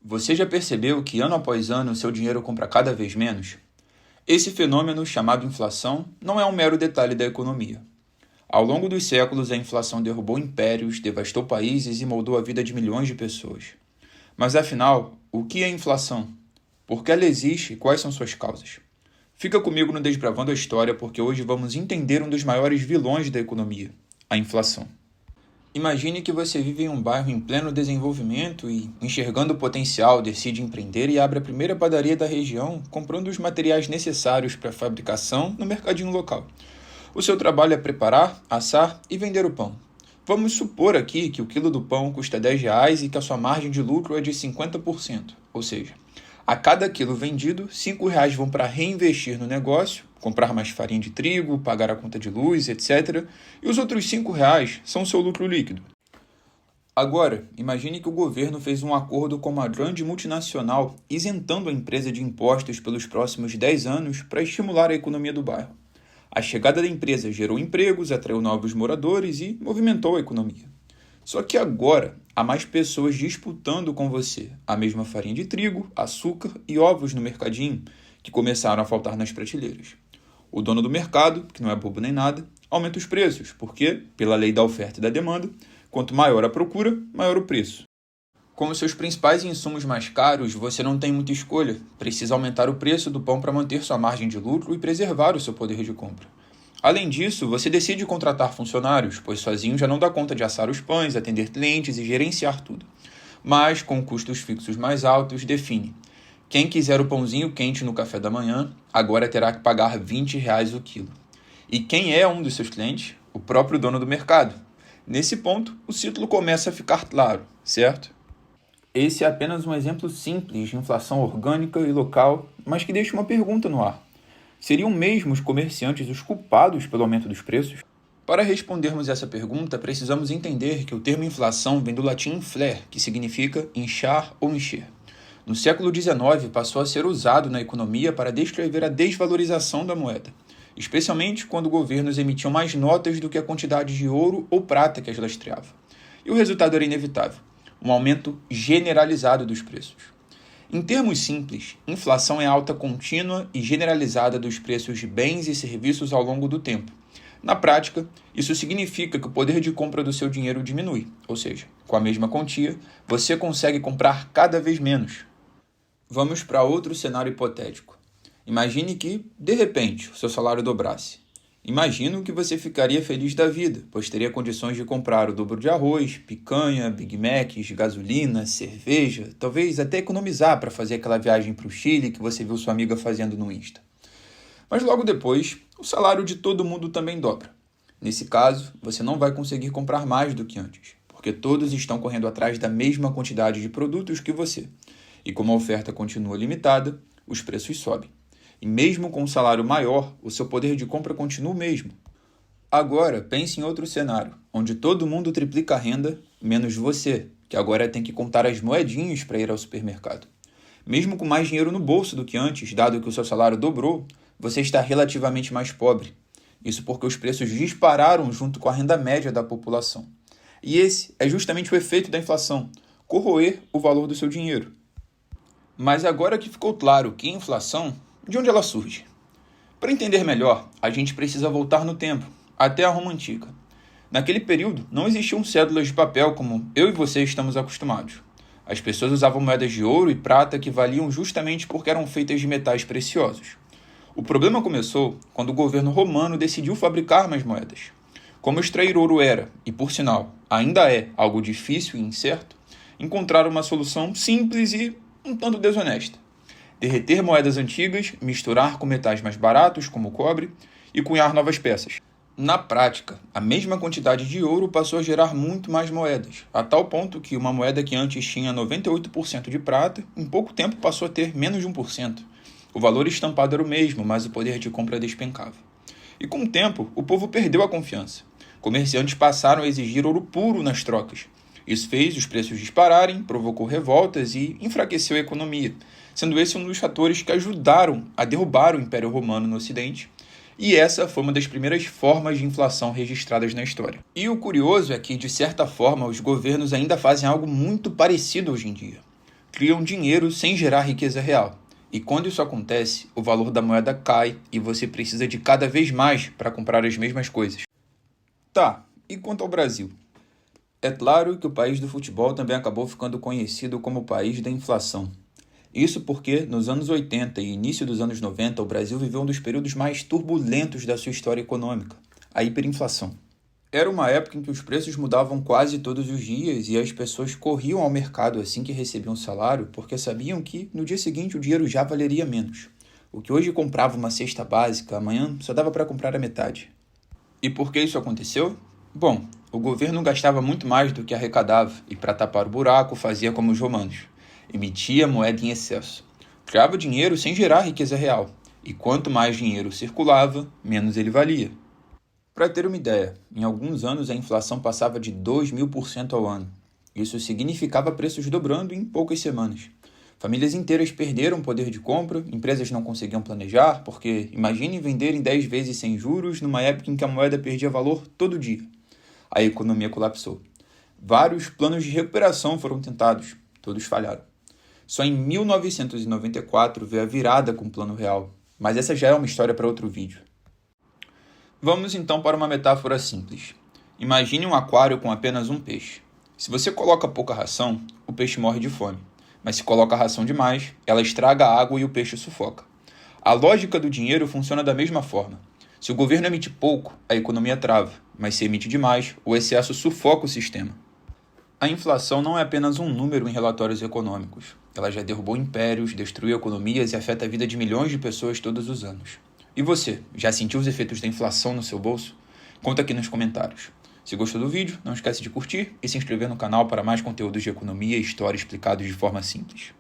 Você já percebeu que ano após ano seu dinheiro compra cada vez menos? Esse fenômeno, chamado inflação, não é um mero detalhe da economia. Ao longo dos séculos, a inflação derrubou impérios, devastou países e moldou a vida de milhões de pessoas. Mas afinal, o que é inflação? Por que ela existe e quais são suas causas? Fica comigo no Desbravando a História, porque hoje vamos entender um dos maiores vilões da economia, a inflação. Imagine que você vive em um bairro em pleno desenvolvimento e, enxergando o potencial, decide empreender e abre a primeira padaria da região, comprando os materiais necessários para a fabricação no mercadinho local. O seu trabalho é preparar, assar e vender o pão. Vamos supor aqui que o quilo do pão custa R$ 10 e que a sua margem de lucro é de 50%, ou seja, a cada quilo vendido, R$ 5 vão para reinvestir no negócio, comprar mais farinha de trigo, pagar a conta de luz, etc. E os outros R$ 5 são o seu lucro líquido. Agora, imagine que o governo fez um acordo com uma grande multinacional isentando a empresa de impostos pelos próximos 10 anos para estimular a economia do bairro. A chegada da empresa gerou empregos, atraiu novos moradores e movimentou a economia. Só que agora há mais pessoas disputando com você a mesma farinha de trigo, açúcar e ovos no mercadinho, que começaram a faltar nas prateleiras. O dono do mercado, que não é bobo nem nada, aumenta os preços, porque, pela lei da oferta e da demanda, quanto maior a procura, maior o preço. Com os seus principais insumos mais caros, você não tem muita escolha. Precisa aumentar o preço do pão para manter sua margem de lucro e preservar o seu poder de compra. Além disso, você decide contratar funcionários, pois sozinho já não dá conta de assar os pães, atender clientes e gerenciar tudo. Mas, com custos fixos mais altos, define. Quem quiser o pãozinho quente no café da manhã, agora terá que pagar R$ 20 o quilo. E quem é um dos seus clientes? O próprio dono do mercado. Nesse ponto, o ciclo começa a ficar claro, certo? Esse é apenas um exemplo simples de inflação orgânica e local, mas que deixa uma pergunta no ar. Seriam mesmo os comerciantes os culpados pelo aumento dos preços? Para respondermos essa pergunta, precisamos entender que o termo inflação vem do latim inflare, que significa inchar ou encher. No século XIX, passou a ser usado na economia para descrever a desvalorização da moeda, especialmente quando governos emitiam mais notas do que a quantidade de ouro ou prata que as lastreava. E o resultado era inevitável, um aumento generalizado dos preços. Em termos simples, inflação é a alta contínua e generalizada dos preços de bens e serviços ao longo do tempo. Na prática, isso significa que o poder de compra do seu dinheiro diminui, ou seja, com a mesma quantia, você consegue comprar cada vez menos. Vamos para outro cenário hipotético. Imagine que, de repente, o seu salário dobrasse. Imagino que você ficaria feliz da vida, pois teria condições de comprar o dobro de arroz, picanha, Big Macs, gasolina, cerveja, talvez até economizar para fazer aquela viagem para o Chile que você viu sua amiga fazendo no Insta. Mas logo depois, o salário de todo mundo também dobra. Nesse caso, você não vai conseguir comprar mais do que antes, porque todos estão correndo atrás da mesma quantidade de produtos que você. E como a oferta continua limitada, os preços sobem. E mesmo com um salário maior, o seu poder de compra continua o mesmo. Agora, pense em outro cenário, onde todo mundo triplica a renda, menos você, que agora tem que contar as moedinhas para ir ao supermercado. Mesmo com mais dinheiro no bolso do que antes, dado que o seu salário dobrou, você está relativamente mais pobre. Isso porque os preços dispararam junto com a renda média da população. E esse é justamente o efeito da inflação, corroer o valor do seu dinheiro. Mas agora que ficou claro que a inflação, de onde ela surge? Para entender melhor, a gente precisa voltar no tempo, até a Roma Antiga. Naquele período, não existiam cédulas de papel como eu e você estamos acostumados. As pessoas usavam moedas de ouro e prata que valiam justamente porque eram feitas de metais preciosos. O problema começou quando o governo romano decidiu fabricar mais moedas. Como extrair ouro era, e por sinal, ainda é algo difícil e incerto, encontraram uma solução simples e um tanto desonesta. Derreter moedas antigas, misturar com metais mais baratos, como o cobre, e cunhar novas peças. Na prática, a mesma quantidade de ouro passou a gerar muito mais moedas, a tal ponto que uma moeda que antes tinha 98% de prata, em pouco tempo passou a ter menos de 1%. O valor estampado era o mesmo, mas o poder de compra despencava. E com o tempo, o povo perdeu a confiança. Comerciantes passaram a exigir ouro puro nas trocas. Isso fez os preços dispararem, provocou revoltas e enfraqueceu a economia, sendo esse um dos fatores que ajudaram a derrubar o Império Romano no Ocidente, e essa foi uma das primeiras formas de inflação registradas na história. E o curioso é que, de certa forma, os governos ainda fazem algo muito parecido hoje em dia. criam dinheiro sem gerar riqueza real. E quando isso acontece, o valor da moeda cai e você precisa de cada vez mais para comprar as mesmas coisas. Tá, e quanto ao Brasil? É claro que o país do futebol também acabou ficando conhecido como o país da inflação. Isso porque, nos anos 80 e início dos anos 90, o Brasil viveu um dos períodos mais turbulentos da sua história econômica, a hiperinflação. Era uma época em que os preços mudavam quase todos os dias e as pessoas corriam ao mercado assim que recebiam o salário porque sabiam que, no dia seguinte, o dinheiro já valeria menos. O que hoje comprava uma cesta básica, amanhã só dava para comprar a metade. E por que isso aconteceu? Bom, o governo gastava muito mais do que arrecadava e, para tapar o buraco, fazia como os romanos. Emitia moeda em excesso. Criava dinheiro sem gerar riqueza real. E quanto mais dinheiro circulava, menos ele valia. Para ter uma ideia, em alguns anos a inflação passava de 2.000% ao ano. Isso significava preços dobrando em poucas semanas. Famílias inteiras perderam poder de compra, empresas não conseguiam planejar, porque imagine vender em 10 vezes sem juros numa época em que a moeda perdia valor todo dia. A economia colapsou. Vários planos de recuperação foram tentados, todos falharam. Só em 1994 veio a virada com o Plano Real, mas essa já é uma história para outro vídeo. Vamos então para uma metáfora simples. Imagine um aquário com apenas um peixe. Se você coloca pouca ração, o peixe morre de fome. Mas se coloca ração demais, ela estraga a água e o peixe sufoca. A lógica do dinheiro funciona da mesma forma. Se o governo emite pouco, a economia trava, mas se emite demais, o excesso sufoca o sistema. A inflação não é apenas um número em relatórios econômicos. Ela já derrubou impérios, destruiu economias e afeta a vida de milhões de pessoas todos os anos. E você, já sentiu os efeitos da inflação no seu bolso? Conta aqui nos comentários. Se gostou do vídeo, não esquece de curtir e se inscrever no canal para mais conteúdos de economia e história explicados de forma simples.